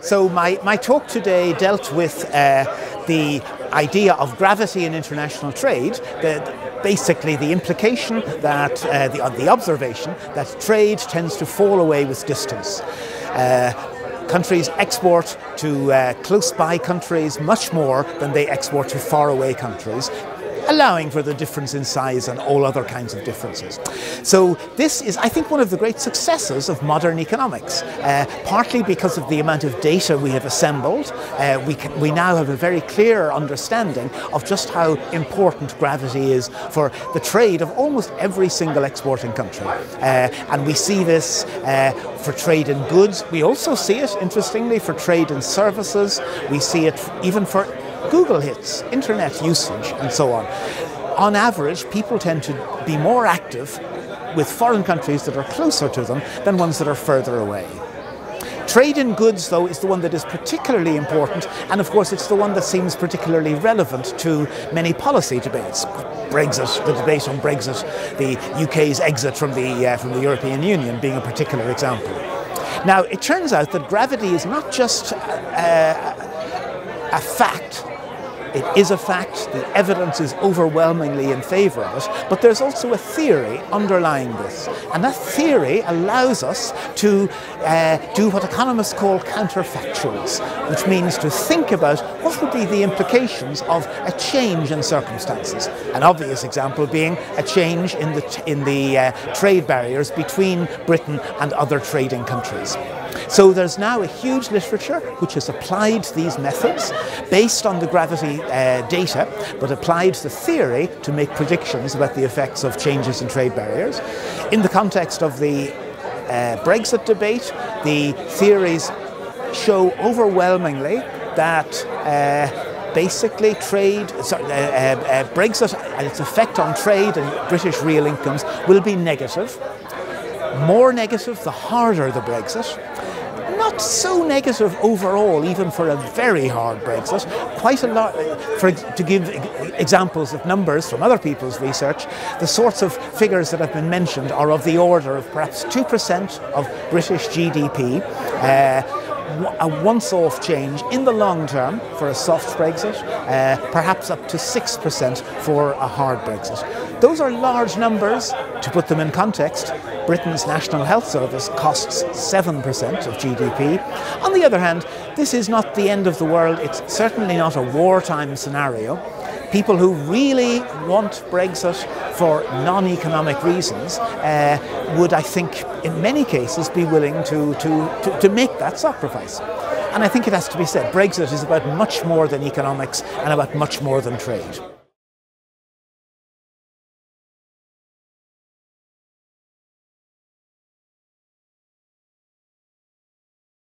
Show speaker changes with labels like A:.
A: So my talk today dealt with the idea of gravity in international trade, basically the implication that the observation that trade tends to fall away with distance. Countries export to close-by countries much more than they export to faraway countries, allowing for the difference in size and all other kinds of differences. So this is, I think, one of the great successes of modern economics, partly because of the amount of data we have assembled. We now have a very clear understanding of just how important gravity is for the trade of almost every single exporting country. And we see this for trade in goods. We also see it, interestingly, for trade in services. We see it even for Google hits, internet usage, and so on. On average, people tend to be more active with foreign countries that are closer to them than ones that are further away. Trade in goods, though, is the one that is particularly important, and of course it's the one that seems particularly relevant to many policy debates. Brexit, the debate on Brexit, the UK's exit from the European Union being a particular example. Now, it turns out that gravity is not just a fact. It is a fact, the evidence is overwhelmingly in favour of it, but there's also a theory underlying this. And that theory allows us to do what economists call counterfactuals, which means to think about what would be the implications of a change in circumstances. An obvious example being a change in the trade barriers between Britain and other trading countries. So there's now a huge literature which has applied these methods based on the gravity data, but applied the theory to make predictions about the effects of changes in trade barriers. In the context of the Brexit debate, the theories show overwhelmingly that basically Brexit and its effect on trade and British real incomes will be negative. More negative the harder the Brexit. Not so negative overall, even for a very hard Brexit. Quite a lot, to give examples of numbers from other people's research, the sorts of figures that have been mentioned are of the order of perhaps 2% of British GDP, a once-off change in the long term for a soft Brexit, perhaps up to 6% for a hard Brexit. Those are large numbers. To put them in context, Britain's National Health Service costs 7% of GDP. On the other hand, this is not the end of the world. It's certainly not a wartime scenario. People who really want Brexit for non-economic reasons would, I think, in many cases be willing to make that sacrifice. And I think it has to be said, Brexit is about much more than economics and about much more than trade.